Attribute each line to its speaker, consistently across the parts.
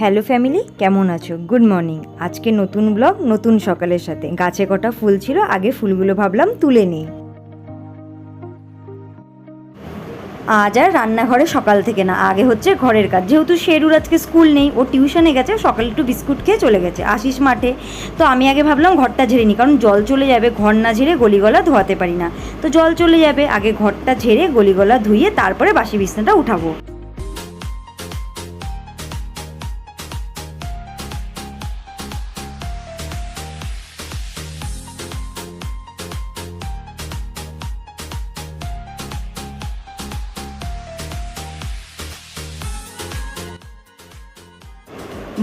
Speaker 1: Hello family, কেমন আছো? Good morning. আজকে নতুন ব্লগ, নতুন সকালের সাথে। গাছে কটা ফুল ছিল, আগে ফুলগুলো ভাবলাম তুলে নিই। আজ আর রান্নাঘরে সকাল থেকে না, আগে হচ্ছে ঘরের কাজ। যেহেতু শেরুর আজকে স্কুল নেই, ও টিউশনে গেছে, সকালে একটু বিস্কুট খেয়ে চলে গেছে আশিস মাঠে। তো আমি আগে ভাবলাম ঘরটা ঝেড়ে নিই, কারণ জল চলে যাবে, ঘর না ঝেড়ে গলিগলা ধোয়াতে পারি না। তো জল চলে যাবে, আগে ঘরটা ঝেড়ে গলিগলা ধুয়ে তারপরে বাসি বিছনাটা উঠাবো।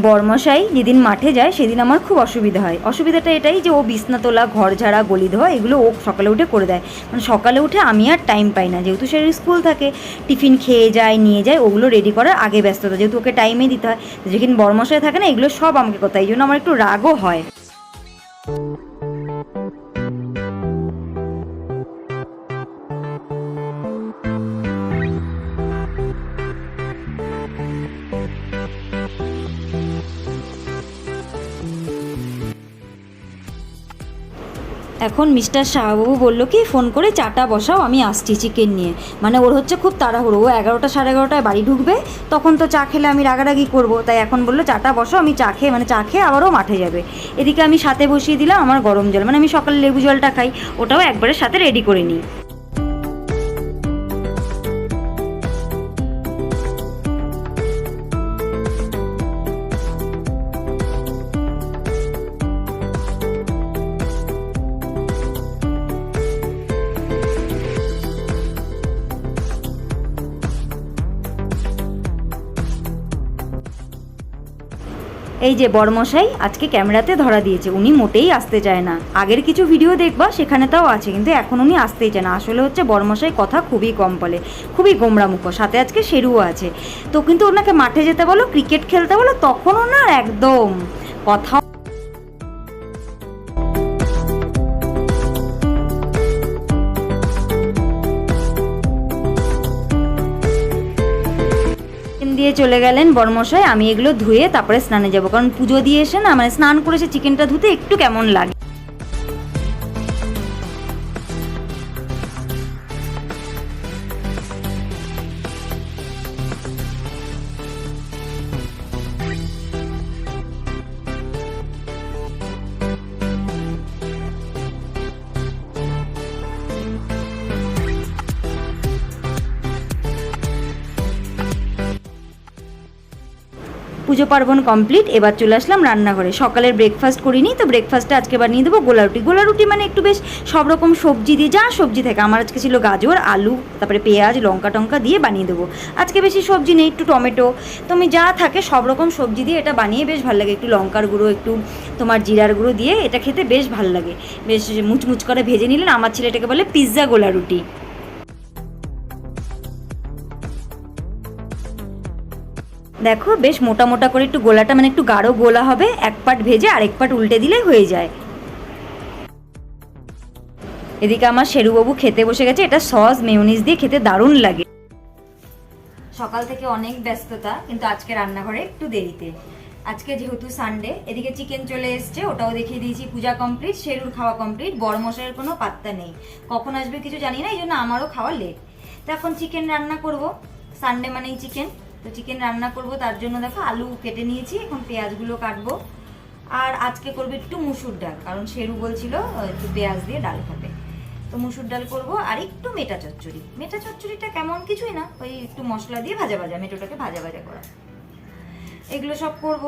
Speaker 1: বরমশাই যেদিন মাঠে যায় সেদিন আমার খুব অসুবিধা হয়। অসুবিধাটা এটাই যে ও বিছনা তোলা, ঘর ঝাড়া, গলি ধোয়া এগুলো ও সকালে উঠে করে দেয়। মানে সকালে উঠে আমি আর টাইম পাই না, যেহেতু সে স্কুল থাকে, টিফিন খেয়ে যায়, নিয়ে যায়, ওগুলো রেডি করার আগে ব্যস্ততা, যেহেতু ওকে টাইমে দিতে হয়। যেখানে বরমশাই থাকে না, এগুলো সব আমাকে করতে হয়, এই জন্য আমার একটু রাগও হয়। এখন মিস্টার শাহবাবু বললো কি, ফোন করে চাটা বসাও, আমি আসছি চিকেন নিয়ে। মানে ওর হচ্ছে খুব তাড়াহুড়ো, ও 11টা সাড়ে 11টায় বাড়ি ঢুকবে, তখন তো চা খেলে আমি রাগারাগি করবো। তাই এখন বললো চাটা বসাও, আমি চা খেয়ে চা খেয়ে আবারও মাঠে যাবে। এদিকে আমি সাথে বসিয়ে দিলাম আমার গরম জল, মানে আমি সকালে লেবু জলটা খাই, ওটাও একবারের সাথে রেডি করে নিই। এই যে বরমশাই আজকে ক্যামেরাতে ধরা দিয়েছে, উনি মোটেই আসতে চায় না। আগের কিছু ভিডিও দেখবা, সেখানে তাও আছে, কিন্তু এখন উনি আসতেই চায় না। আসলে হচ্ছে বরমশাই কথা খুবই কম বলে, খুবই গোমরামুখ, সাথে আজকে শেরুও আছে। তো কিন্তু ওনাকে মাঠে যেতে বলো, ক্রিকেট খেলতে বলো, তখনও না একদম কথা। দিয়ে চলে গেলেন বরমশাই। আমি এগুলো ধুয়ে তারপরে স্নানে যাব, কারণ পুজো দিয়ে এসে না, স্নান করে এসে চিকেনটা ধুতে একটু কেমন লাগে। পুজো পার্বণ কমপ্লিট, এবার চলে আসলাম রান্নাঘরে। সকালের ব্রেকফাস্ট করিনি, তো ব্রেকফাস্টে আজকে বানিয়ে দেবো গোলা রুটি। গোলা রুটি মানে একটু বেশ সব রকম সবজি দিয়ে, যা সবজি থাকে, আমার আজকে ছিল গাজর, আলু, তারপরে পেঁয়াজ, লঙ্কা টঙ্কা দিয়ে বানিয়ে দেবো। আজকে বেশি সবজি নেই, একটু টমেটো, তো আমি যা থাকে সব রকম সবজি দিয়ে এটা বানিয়ে বেশ ভালো লাগে। একটু লঙ্কার গুঁড়ো, একটু তোমার জিরার গুঁড়ো দিয়ে এটা খেতে বেশ ভালো লাগে। বেশ মুচমুচ করে ভেজে নিলেন। আমার ছেলেটাকে বলে পিৎজা গোলা রুটি। দেখো বেশ মোটা মোটা করে একটু গোলাটা, একটু গাঢ় গোলা হবে, এক পাট ভেজে আরেক পাট উল্টে দিলে হয়ে যায়। এদিকে আমার শেরুবাবু খেতে বসে গেছে, এটা সস মেয়োনিজ দিয়ে খেতে দারুণ লাগে। সকাল থেকে অনেক ব্যস্ততা, কিন্তু আজকে রান্নাঘরে একটু দেরিতে। আজকে যেহেতু সানডে, এদিকে চিকেন চলে এসছে, ওটাও দেখিয়ে দিয়েছি। পূজা কমপ্লিট, শেরুর খাওয়া কমপ্লিট, বড়মশাইয়ের কোনো পাত্তা নেই, কখন আসবে কিছু জানি না, এই জন্য আমারও খাওয়া লেট। তো এখন চিকেন রান্না করব, সানডে মানেই চিকেন। তো চিকেন রান্না করব, তার জন্য দেখো আলু কেটে নিয়েছি, এখন পেঁয়াজগুলো কাটবো। আর আজকে করবো একটু মুসুর ডাল, কারণ শেরু বলছিল একটু পেঁয়াজ দিয়ে ডাল খাবে। তো মুসুর ডাল করব, আর একটু মেটা চচ্চড়ি। মেটা চচ্চড়িটা কেমন কিছুই না, ওই একটু মশলা দিয়ে ভাজা ভাজা, মেটোটাকে ভাজা ভাজা করা, এগুলো সব করব।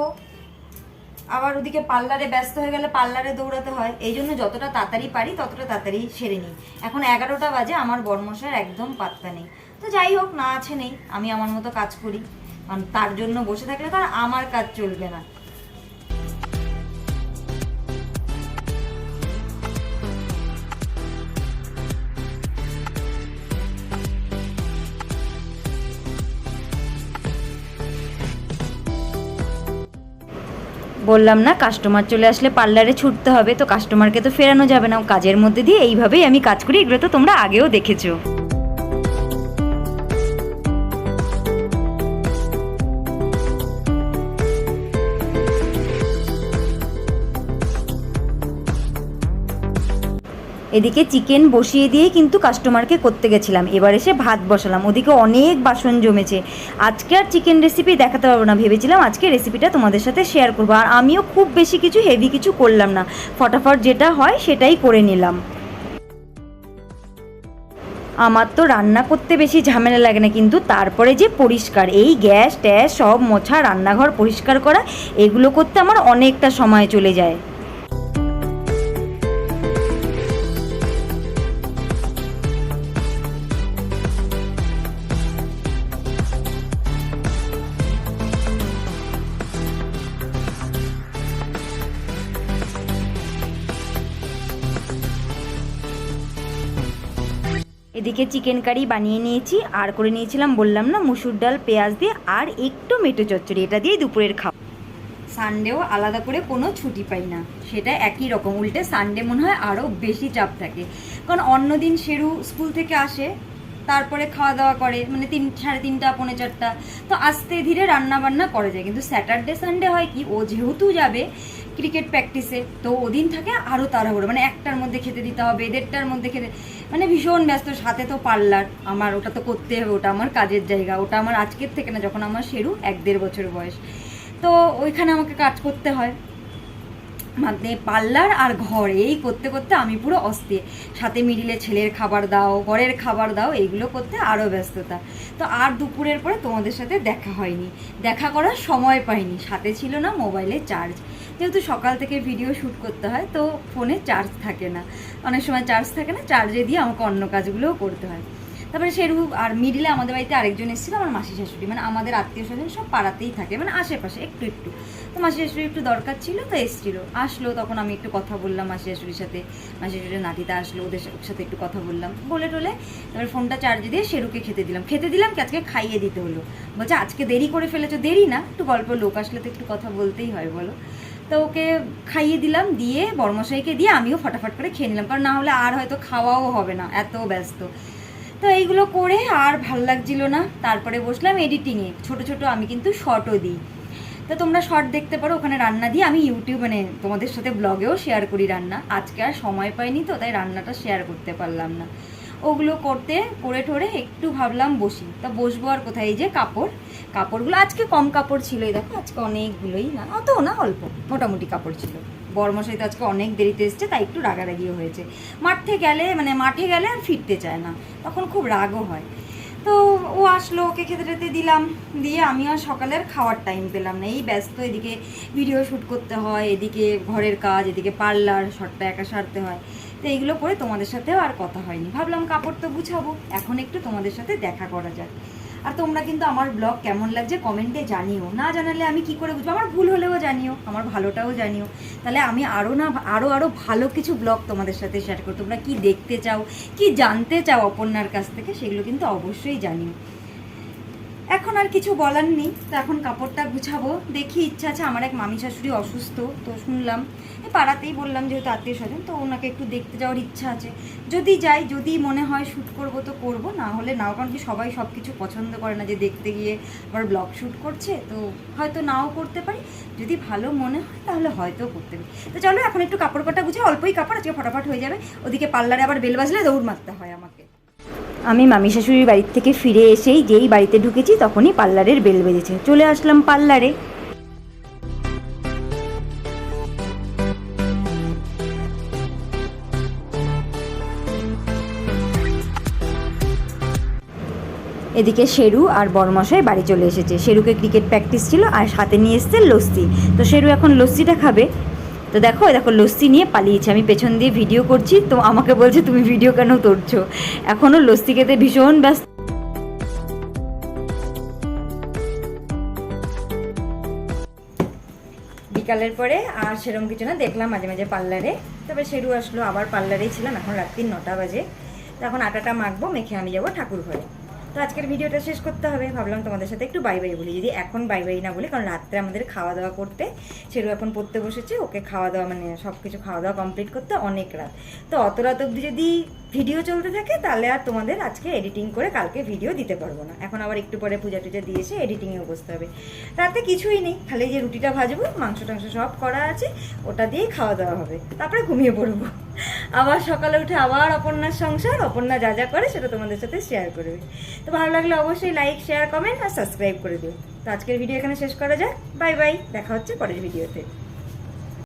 Speaker 1: আবার ওদিকে পার্লারে ব্যস্ত হয়ে গেলে পার্লারে দৌড়াতে হয়, এই জন্য যতটা তাড়াতাড়ি পারি ততটা তাড়াতাড়ি সেরে নিই। এখন 11টা বাজে, আমার বরমশাইয়ের একদম পাত্তা নেই। তো যাই হোক, না আছে নেই, আমি আমার মতো কাজ করি, কারণ তার জন্য বসে থাকলে তার আমার কাজ চলবে না। বললাম না, কাস্টমার চলে আসলে পার্লারে ছুটতে হবে, তো কাস্টমারকে তো ফেরানো যাবে না, কাজের মধ্যে দিয়ে এইভাবেই আমি কাজ করি। এগুলো তো তোমরা আগেও দেখেছো। এদিকে চিকেন বসিয়ে দিয়ে কিন্তু কাস্টমারকে করতে গেছিলাম, এবার এসে ভাত বসালাম, ওদিকে অনেক বাসন জমেছে। আজকে আর চিকেন রেসিপি দেখাতে পারবো না, ভেবেছিলাম আজকে রেসিপিটা তোমাদের সাথে শেয়ার করবো। আর আমিও খুব বেশি কিছু হেভি কিছু করলাম না, ফটাফট যেটা হয় সেটাই করে নিলাম। আমার তো রান্না করতে বেশি ঝামেলা লাগে না, কিন্তু তারপরে যে পরিষ্কার, এই গ্যাস ট্যাস সব মোছা, রান্নাঘর পরিষ্কার করা, এগুলো করতে আমার অনেকটা সময় চলে যায়। এদিকে চিকেন কারি বানিয়ে নিয়েছি, আর করে নিয়েছিলাম বললাম না মুসুর ডাল পেঁয়াজ দিয়ে, আর একটু মেটে চচ্চড়ি, এটা দিয়ে দুপুরের খাওয়া। সানডেও আলাদা করে কোনো ছুটি পাই না, সেটা একই রকম, উল্টে সানডে মনে হয় আরও বেশি চাপ থাকে। কারণ অন্যদিন শেরু স্কুল থেকে আসে, তারপরে খাওয়া দাওয়া করে, মানে 3:30 পৌনে 4টা, তো আস্তে ধীরে রান্না বান্না করা যায়। কিন্তু স্যাটারডে সানডে হয় কি, ও যেহেতু যাবে ক্রিকেট প্র্যাকটিসে, তো ওদিন থাকে আরও তাড়াহুড়ো, মানে 1টার মধ্যে খেতে দিতে হবে, 1:30টার মধ্যে খেতে, মানে ভীষণ ব্যস্ত। সাথে তো পার্লার, আমার ওটা তো করতে হবে, ওটা আমার কাজের জায়গা, ওটা আমার আজকের থেকে না, যখন আমার শেরু 1-1.5 বছর বয়স, তো ওইখানে আমাকে কাজ করতে হয়। মানে পার্লার আর ঘর এই করতে করতে আমি পুরো অস্থির, সাথে মিডিলে ছেলের খাবার দাও, ঘরের খাবার দাও, এইগুলো করতে আরও ব্যস্ততা। তো আর দুপুরের পরে তোমাদের সাথে দেখা হয়নি, দেখা করার সময় পাইনি, সাথে ছিল না মোবাইলে চার্জ, যেহেতু সকাল থেকে ভিডিও শ্যুট করতে হয়, তো ফোনে চার্জ থাকে না, অনেক সময় চার্জ থাকে না, চার্জে দিয়ে আমাকে অন্য কাজগুলোও করতে হয়। তারপরে শেরু আর মিডিলে আমাদের বাড়িতে আরেকজন এসেছিল, আমার মাসি শাশুড়ি, মানে আমাদের আত্মীয় স্বজন সব পাড়াতেই থাকে, মানে আশেপাশে একটু একটু, তো মাসি শাশুড়ি একটু দরকার ছিল, তো আসলো, তখন আমি একটু কথা বললাম মাসি শাশুড়ির সাথে, মাসি শাশুড়ির নাতিটা আসলো, ওদের সাথে একটু কথা বললাম, বলে টোলে তারপরে ফোনটা চার্জে দিয়ে শেরুকে খেতে দিলাম কি আজকে খাইয়ে দিতে হলো, বলছে আজকে দেরি করে ফেলেছো, দেরি না, একটু গল্প, লোক আসলে তো একটু কথা বলতেই হয় বলো। তো ওকে খাইয়ে দিলাম, দিয়ে বড়মশাইকে দিয়ে আমিও ফটাফট করে খেয়ে নিলাম, কারণ না হলে আর হয়তো খাওয়াও হবে না, এত ব্যস্ত। তো এইগুলো করে আর ভাল লাগছিল না, তারপরে বসলাম এডিটিংয়ে। ছোট ছোট আমি কিন্তু শর্টও দিই, তো তোমরা শর্ট দেখতে পারো, ওখানে রান্না দিয়ে আমি ইউটিউব, মানে তোমাদের সাথে ব্লগেও শেয়ার করি রান্না। আজকে আর সময় পাইনি, তো তাই রান্নাটা শেয়ার করতে পারলাম না। ওগুলো করে ঠোরে একটু ভাবলাম বসি, তা বসবো আর কোথায়, এই যে কাপড়গুলো আজকে কম কাপড় ছিল, এই দেখো আজকে অনেকগুলোই, না অত না, অল্প মোটামুটি কাপড় ছিল। বড়মশাই তো আজকে অনেক দেরিতে এসছে, তাই একটু রাগারাগিও হয়েছে। মাঠে গেলে আর ফিরতে চায় না, তখন খুব রাগও হয়। তো ও আসলো, ওকে খেতে টেতে দিলাম, দিয়ে আমি আর সকালের খাওয়ার টাইম পেলাম না, এই ব্যস্ত, এদিকে ভিডিও শ্যুট করতে হয়, এদিকে ঘরের কাজ, এদিকে পার্লার, শর্টটা একা সারতে হয়, তো এইগুলো করে তোমাদের সাথেও আর কথা হয়নি। ভাবলাম কাপড় তো গুছাবো, এখন একটু তোমাদের সাথে দেখা করা যাক। আর তোমরা কিন্তু আমার ব্লগ কেমন লাগছে কমেন্টে জানিও, না জানালে আমি কি করে বুঝবো, আমার ভুল হলেও জানিও, আমার ভালোটাও জানিও, তাহলে আমি আরও ভালো কিছু ব্লগ তোমাদের সাথে শেয়ার করো। তোমরা কি দেখতে চাও, কি জানতে চাও অপর্ণার কাছ থেকে, সেগুলো কিন্তু অবশ্যই জানিও। এখন আর কিছু বলার নেই, তো এখন কাপড়টা গুছাবো। দেখি, ইচ্ছা আছে, আমার এক মামি শাশুড়ি অসুস্থ, তো শুনলাম পাড়াতেই, বললাম যেহেতু আত্মীয় স্বজন, তো ওনাকে একটু দেখতে যাওয়ার ইচ্ছা আছে। যদি যাই, যদি মনে হয় শ্যুট করবো তো করবো, না হলে নাও, কারণ কি সবাই সব কিছু পছন্দ করে না যে দেখতে গিয়ে আবার ব্লগ শ্যুট করছে, তো হয়তো নাও করতে পারি, যদি ভালো মনে হয় তাহলে হয়তো করতে পারি। তো চলো এখন একটু কাপড় কাটা গুছিয়ে, অল্পই কাপড়, আজকে ফটাফট হয়ে যাবে। ওদিকে পার্লারে আবার বেল বাজলে দৌড় মারতে হয় আমাকে। আমি মামি শাশুড়ির বাড়ির থেকে ফিরে এসেই যেই বাড়িতে ঢুকেছি তখনই পার্লারের বেল বেজেছে, চলে আসলাম পার্লারে। এদিকে শেরু আর বড়মশাই বাড়ি চলে এসেছে, শেরুকে ক্রিকেট প্র্যাকটিস ছিল, আর সাথে নিয়ে এসছে লস্যি, তো শেরু এখন লস্যিটা খাবে। তো দেখো লস্যি নিয়ে পালিয়েছে, আমি পেছন দিয়ে ভিডিও করছি, তো আমাকে বলছে তুমি ভিডিও কেন করছো, এখনও লস্যি খেতে ভীষণ ব্যস্ত। বিকালের পরে আর সেরকম কিছু না, দেখলাম মাঝে মাঝে পার্লারে, তবে শেরু আসলো, আবার পার্লারেই ছিলাম, এখন রাত্রি 9টা বাজে, তো এখন আটাটা মাখবো, মেখে আমি যাবো ঠাকুর ঘরে। তো আজকের ভিডিওটা শেষ করতে হবে, ভাবলাম তোমাদের সাথে একটু বাই বাই বলি, যদি এখন বাই বাই না বলি, কারণ রাত্রে আমাদের খাওয়া দাওয়া করতে, শেরু এখন পড়তে বসেছে, ওকে খাওয়া দাওয়া, মানে সব কিছু খাওয়া দাওয়া কমপ্লিট করতে অনেক রাত, তো অত রাত অবধি যদি ভিডিও চলতে থাকে তাহলে আর তোমাদের আজকে এডিটিং করে কালকে ভিডিও দিতে পারবো না। এখন আবার একটু পরে পূজা টুজা দিয়ে এসে এডিটিংয়েও বসতে হবে। রাতে কিছুই নেই, খালি যে রুটিটা ভাজবো, মাংস টাংস সব করা আছে, ওটা দিয়েই খাওয়া দাওয়া হবে, তারপরে ঘুমিয়ে পড়বো। আবার সকালে উঠে আবার অপর্ণার সংসার, অপর্ণা যা যা করে সেটা তোমাদের সাথে শেয়ার করবে। তো ভালো লাগলে অবশ্যই লাইক, শেয়ার, কমেন্ট আর সাবস্ক্রাইব করে দিও। তো আজকের ভিডিও এখানে শেষ করা যাক। বাই বাই, দেখা হচ্ছে পরের ভিডিওতে।